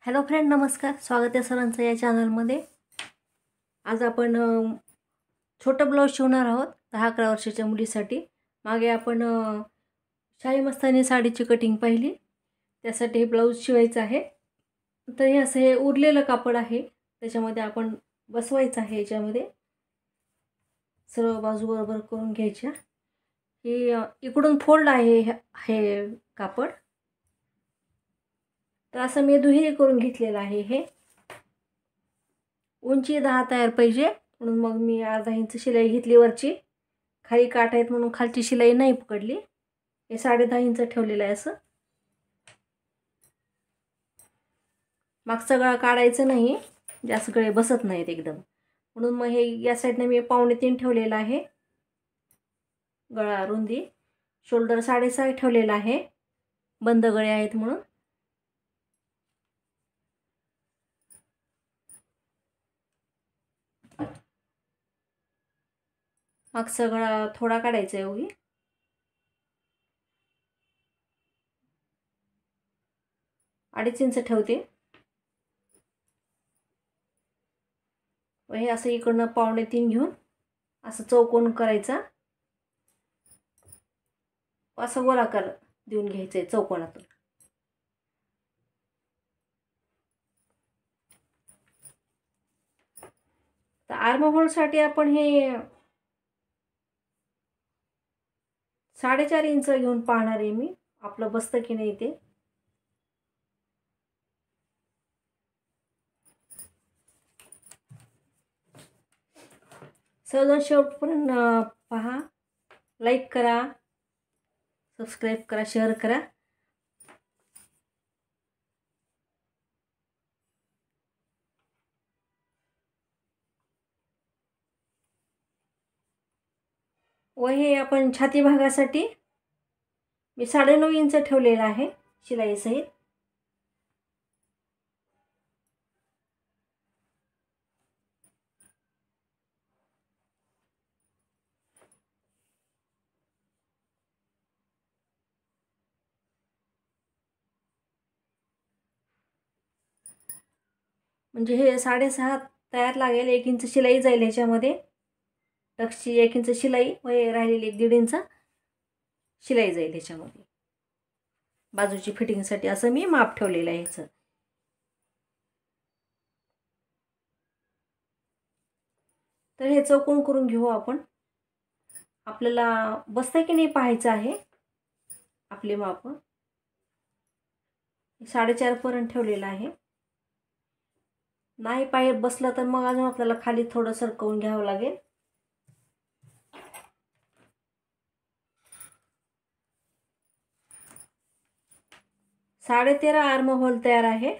Hello friend, नमस्कार. स्वागत आहे सरांचं या चॅनलमध्ये. आज आपण छोटं ब्लाऊज शिवणार आहोत 10-11 वर्षाच्या मुलीसाठी. मागे आपण शाही मस्तानी साडीची कटिंग पाहिली, त्यासाठी हे ब्लाऊज शिवायचं आहे. तर हे असं हे उरलेलं कापड आहे, त्याच्यामध्ये आपण बसवायचं आहे. याच्यामध्ये सर्व बाजू बरोबर करून घ्यायच्या. ही इकडून फोल्ड आहे हे कापड. तर असं मी दुहेरी करून घेतलेलं आहे. हे उंची 10 तयार पाहिजे, म्हणून मग मी अर्धा इंच शिलाई घेतली वरची. खाली काठ आहेत म्हणून खालची शिलाई नाही पकडली. हे 10.5 इंच ठेवलेलं आहे. असं मागचा गळा काढायचं नाही, जास्त गळे बसत नाहीत एकदम, म्हणून मग हे या साईडने मी 3.25 ठेवलेला आहे गळा रुंदी. शोल्डर 6.5 ठेवलेला आहे, बंद गळे आहेत म्हणून. मागचा गळा थोडा काढायचा आहे. एवढी 2.5 इंच ठेवते. व हे असं इकडनं 2.25 घेऊन असं चौकोन करायचा. असं गोलाकार देऊन घ्यायचं आहे चौकोनातून. तर आर्म होलसाठी आपण हे 4.5 इंच घेऊन पाहणार आहे मी, आपलं बसतं की नाही ते. सहज शेवटपर्यंत पहा. लाईक करा, सबस्क्राईब करा, शेअर करा. व हे आपण छाती भागासाठी मी 9.5 इंच ठेवलेला आहे शिलाई सहित. म्हणजे हे 6.5 तयार लागेल. 1 इंच शिलाई जाईल ह्याच्यामध्ये. टक्सची 1 इंच शिलाई व राहिलेली 1-1.5 इंच शिलाई जाईल ह्याच्यामध्ये बाजूची फिटिंगसाठी. असं मी माप ठेवलेलं आहे ह्याचं. तर हे चौकोन करून घेऊ आपण. आपल्याला बसतंय की नाही पाहायचं आहे. आपले माप 4.5 पर्यंत ठेवलेलं आहे. नाही पाय बसलं तर मग अजून आपल्याला खाली थोडं सरकवून घ्यावं लागेल. साडे 13 आर्म होल तयार आहे.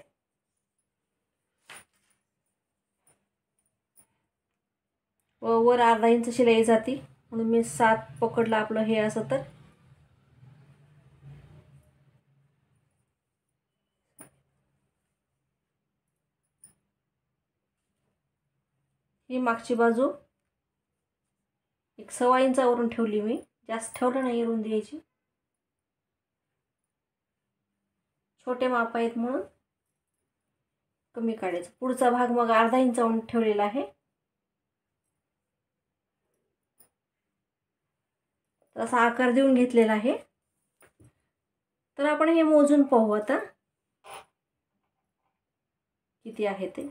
व वर अर्धा इंच शिलाई जाती, म्हणून मी 7 पकडलं आपलं हे असं. तर ही मागची बाजू 1.25 इंचावरून ठेवली मी, जास्त ठेवलं नाही रुंदी याची. छोटे माप आहेत म्हणून कमी काढायचं. पुढचा भाग मग अर्धा इंचावरून ठेवलेला आहे. असा आकार देऊन घेतलेला आहे. तर आपण हे मोजून पाहू आता किती आहे ते.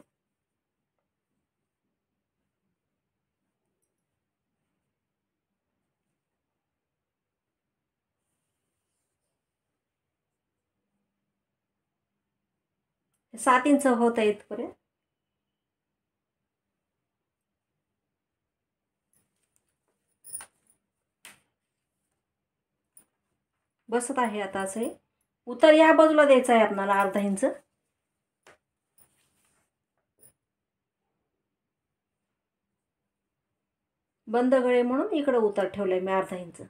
हे 7 इंच होत आहे इथपर्यंत. बसत आहे आता. असं उतर या बाजूला द्यायचं आहे आपल्याला अर्धा इंच. बंद गळे म्हणून इकडे उतार ठेवलाय मी अर्धा इंच.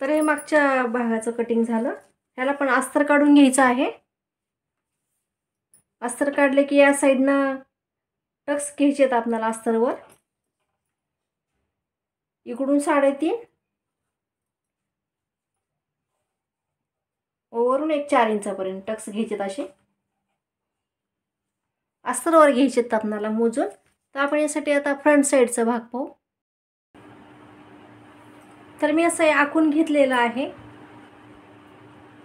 तर हे मागच्या भागाचं कटिंग झालं. ह्याला पण अस्तर काढून घ्यायचं आहे. अस्तर काढले की या साईडनं टक्स घ्यायचे आहेत आपल्याला अस्तरवर. इकडून 3.5 वरून एक 4 इंचापर्यंत टक्स घ्यायचे असे अस्तरवर घ्यायचे आहेत आपल्याला मोजून. तर आपण यासाठी आता फ्रंट साईडचा भाग पाहू. तर मी असं आखून घेतलेलं आहे.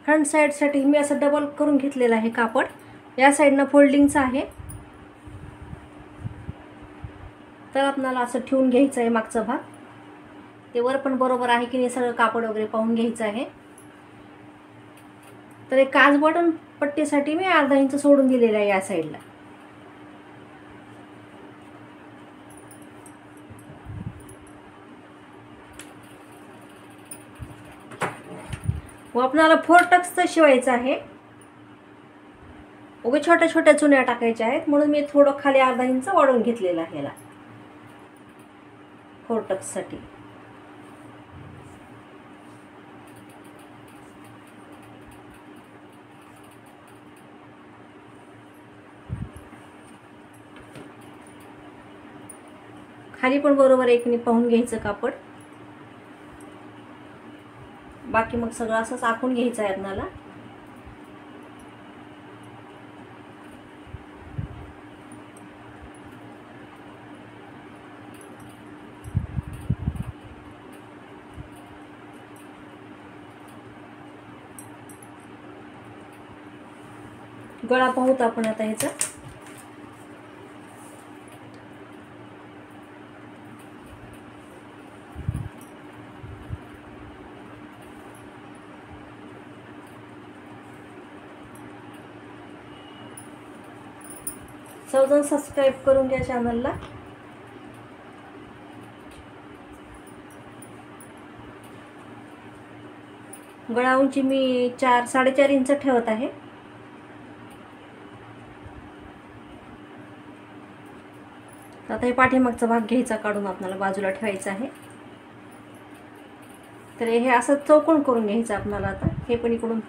फ्रंट साईडसाठी मी असं डबल करून घेतलेलं आहे कापड. या साईडनं फोल्डिंगचं आहे. तर आपल्याला असं ठेवून घ्यायचं आहे मागचा भाग. ते वर पण बरोबर आहे की नाही सगळं कापड वगैरे पाहून घ्यायचं आहे. तर एक काज बटन पट्टीसाठी मी अर्धा इंच सोडून दिलेलं आहे या साईडला. व आपल्याला 4 टक्सचं शिवायचं आहे. उगे छोट्या छोट्या चुन्या टाकायच्या आहेत म्हणून मी थोडं खाली अर्धा इंच वाढवून घेतलेलं आहे याला 4 टक्ससाठी. खाली पण बरोबर एकने पाहून घ्यायचं कापड. बाकी मग सगळं असंच आखून घ्यायचं आहे आपल्याला. गळा पाहूत आपण आता ह्याचा. सर्वजण सबस्क्राईब करून घ्या चॅनलला. गळा उंची मी 4-4.5 इंच ठेवत आहे. आता हे पाठीमागचा भाग घ्यायचा काढून आपल्याला बाजूला ठेवायचा आहे. तर हे असं चौकोन करून घ्यायचं आपल्याला. आता हे पण इकडून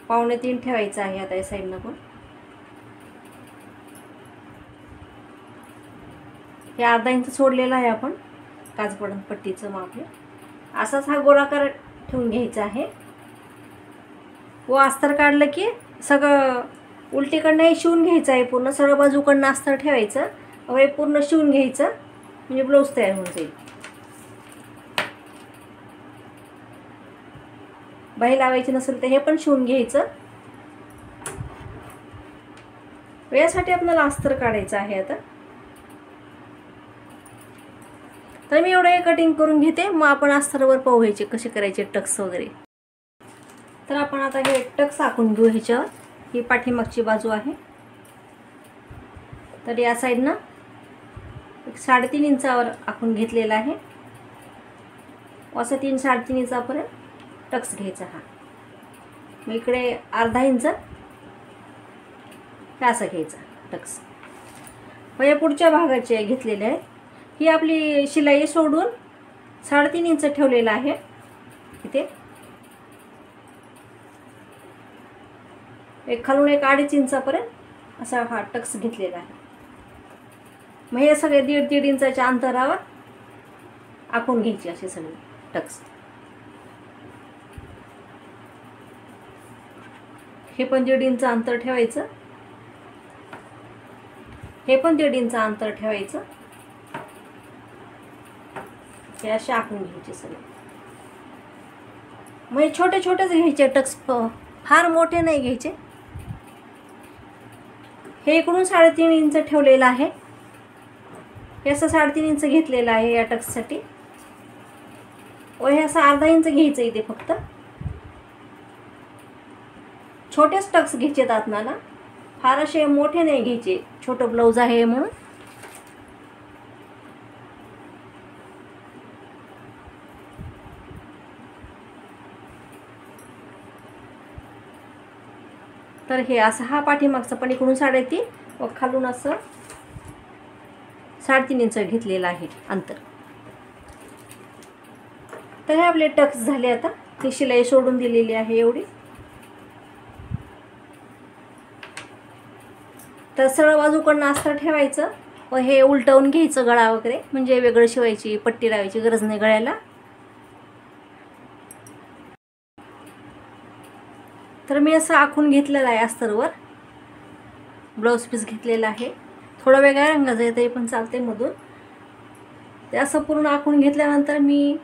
2.5 ठेवायचं आहे. आता या साईडनं पण हे अर्धा इंच सोडलेलं आहे आपण काजपडण पट्टीचं माप. असाच हा गोलाकार ठेवून घ्यायचा आहे. व अस्तर काढलं की सगळं उलटीकडनं हे शिवून घ्यायचं आहे. पूर्ण सगळं बाजूकडनं अस्तर ठेवायचं व हे पूर्ण शिवून घ्यायचं म्हणजे ब्लाऊज तयार होऊन जाईल. बाही लावायची नसेल तर हे पण शिवून घ्यायचं. यासाठी आपल्याला अस्तर काढायचं आहे. आता तर मी एवढं हे कटिंग करून घेते. मग आपण अस्तरवर पाहू ह्याचे कसे करायचे टक्स वगैरे. तर आपण आता हे टक्स आखून घेऊ. ह्याच्यावर ही पाठीमागची बाजू आहे. तर या साईडनं 3.5 इंचावर आखून घेतलेला आहे. असं 3-3.5 इंचापर्यंत टक्स घ्यायचा. हा मग इकडे अर्धा इंच हे असं घ्यायचा टक्स. मग या पुढच्या भागाचे घेतलेले आहे. ही आपली शिलाई सोडून 3.5 इंच ठेवलेला आहे. इथे एक खालून 1-2.5 इंचापर्यंत असा हा टक्स घेतलेला आहे. मग हे सगळे 1.5 इंचाच्या अंतरावर आखून घ्यायचे असे सगळे टक्स. हे पण 1.5 इंच अंतर ठेवायचं. हे पण 1.5 इंच अंतर ठेवायचं. हे असे आखून घ्यायचे सगळे. मग हे छोटे छोटेच घ्यायचे टक्स, फार मोठे नाही घ्यायचे. हे इकडून 3.5 इंच ठेवलेलं आहे. हे असं 3.5 इंच घेतलेलं आहे या टक्ससाठी. व हे असं अर्धा इंच घ्यायचं इथे फक्त. छोटेच टक्स घ्यायचे आपल्याला, फार असे मोठे नाही घ्यायचे. छोटं ब्लाऊज आहे म्हणून. तर हे असं हा पाठीमागचा पण इकडून 3.5 व खालून असं 3.5 इंच घेतलेलं आहे अंतर. तर हे आपले टक्स झाले. आता ही शिलाई सोडून दिलेली आहे एवढी. तर सरळ बाजूकडनं अस्तर ठेवायचं व हे उलटवून घ्यायचं गळा वगैरे, म्हणजे वेगळं शिवायची पट्टी लावायची गरज नाही गळ्याला. तर मी असं आखून घेतलेलं आहे अस्तरवर, ब्लाऊज पीस घेतलेला आहे. थोडा वेगळ्या रंगाचं आहे तरी पण चालते मधून. ते असं पूर्ण आखून घेतल्यानंतर मी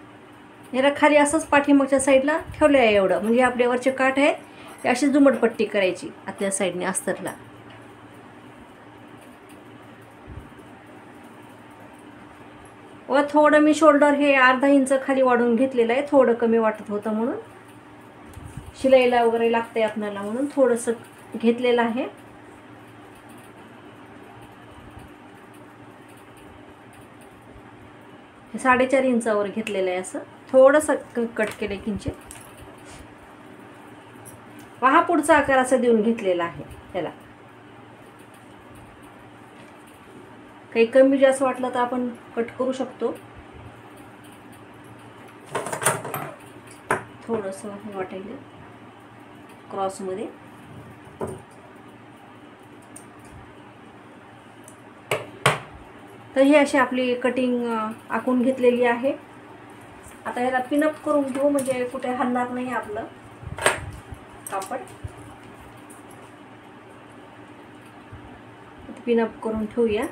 याला खाली असंच पाठीमागच्या साईडला ठेवलं आहे एवढं, म्हणजे आपल्यावरचे काठ आहेत ते अशी जुमटपट्टी करायची आतल्या साईडने अस्तरला. व थोडं मी शोल्डर हे अर्धा इंच खाली वाढवून घेतलेलं आहे, थोडं कमी वाटत होतं म्हणून, शिलाईला वगैरे लागते आपल्याला म्हणून थोडंसं घेतलेलं आहे. हे 4.5 इंचावर घेतलेलं आहे, असं थोडंसं कट केलं किंचित. हा पुढचा आकार असा देऊन घेतलेला आहे त्याला. काही कमी जास्त वाटलं तर आपण कट करू शकतो. थोडंसं हे वाटायला क्रॉसमध्ये. तर ही अशी आपली कटिंग आखून घेतलेली आहे. आता याला पिनअप करून घेऊ, म्हणजे कुठे हलणार नाही आपलं कापड. पिनअप करून ठेवूया.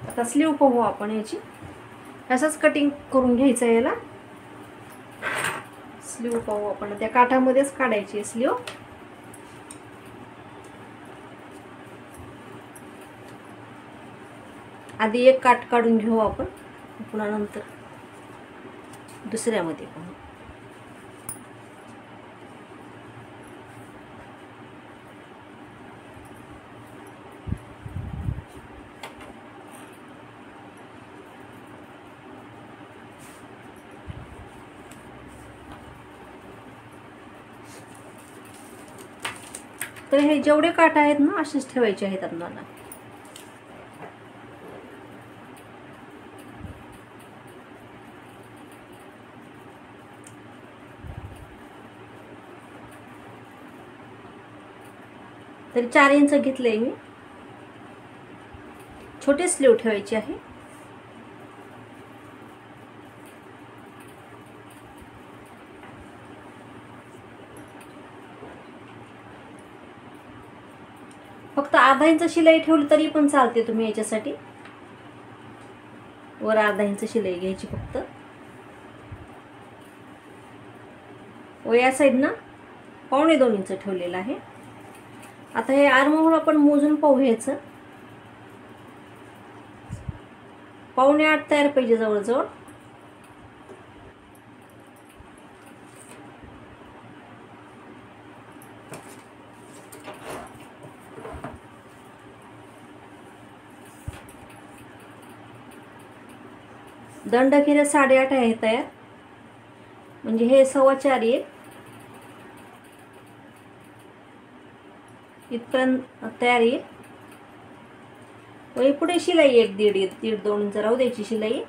आता स्लीव पाहू आपण याची. असंच कटिंग करून घ्यायचं आहे याला. स्लीव पाहू आपण, त्या काठामध्येच काढायची आहे स्लीव. आधी एक काठ काढून घेऊ आपण, पुन्हा नंतर दुसऱ्यामध्ये पाहू. तर हे जेवढे काठ आहेत ना असेच ठेवायचे आहेत आपल्याला. तरी 4 इंच घेतले मी. छोटी स्लीव ठेवायची आहे. फक्त अर्धा इंच शिलाई ठेवली तरी पण चालते तुम्ही याच्यासाठी. वर अर्धा इंच शिलाई घ्यायची फक्त. व या साईडनं 1.25 इंच ठेवलेलं आहे. आता हे आर्महोल आपण मोजून पाहू घ्यायचं. 7.25 तयार पाहिजे जवळजवळ. दंड घेरे 8.5 आहे तयार, म्हणजे हे 4.25 येईल. इथपर्यंत तयार येईल. व पुढे शिलाई 1.5-1.5-2 इंच राहू द्यायची शिलाई.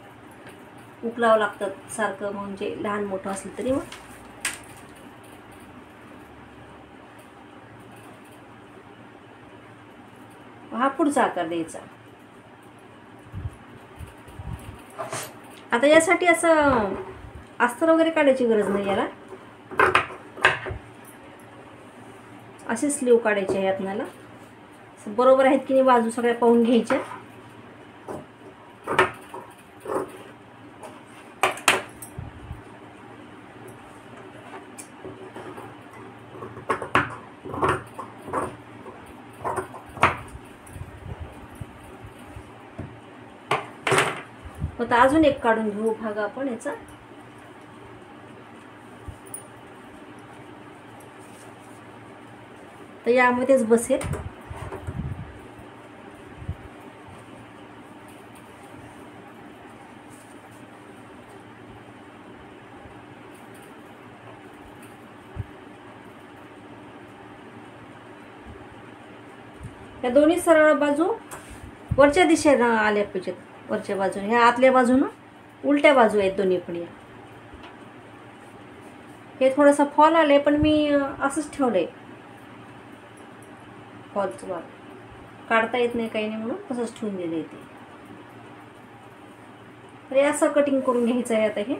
उकलावं लागतात सारखं, म्हणजे लहान मोठं असलं तरी. मग हा पुढचा आकार द्यायचा. आता यासाठी असं अस्तर वगैरे काढायची गरज नाही याला. असे स्लीव काढायचे आहे आपल्याला. बरोबर आहेत की नाही बाजू सगळ्या पाहून घ्यायच्या. आता अजून एक काढून घेऊ भाग आपण याचा. तर यामध्येच बसेल. या दोन्ही सरळ बाजू वरच्या दिशेनं आल्या पाहिजेत. वरच्या बाजूने ह्या आतल्या बाजूनं उलट्या बाजू आहेत दोन्ही पण. या हे थोडंसं फॉल आलं आहे पण मी असंच ठेवलं आहे. फॉलचं भाग काढता येत नाही काही नाही म्हणून तसंच ठेवून दिलं आहे ते. तर हे असं कटिंग करून घ्यायचं आहे आता. हे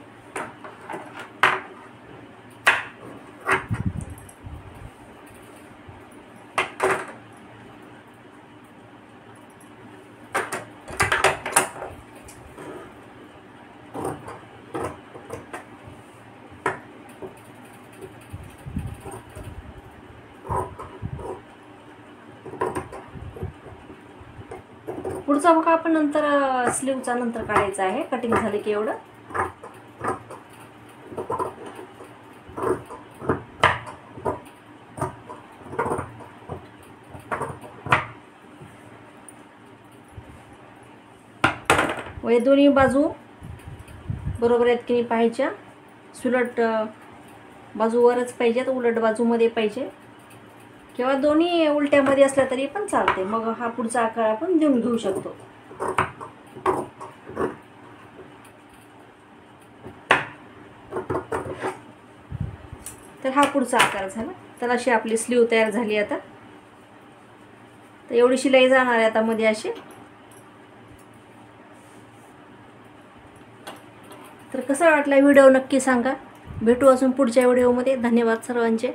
पुढचा भाग आपण नंतर स्लीवचा नंतर काढायचा आहे. कटिंग झाले की एवढं. व हे दोन्ही बाजू बरोबर आहेत की नाही पाहायच्या. सुलट बाजूवरच पाहिजेत, उलट बाजूमध्ये पाहिजे किंवा दोन्ही उलट्यामध्ये असल्या तरी पण चालते. मग हा पुढचा आकार आपण देऊन घेऊ शकतो. तर हा पुढचा आकार झाला. तर अशी आपली स्लीव तयार झाली. आता तर एवढी शिलाई जाणार आहे आता मध्ये अशी. तर कसा वाटला व्हिडिओ नक्की सांगा. भेटू अजून पुढच्या व्हिडिओमध्ये. धन्यवाद सर्वांचे.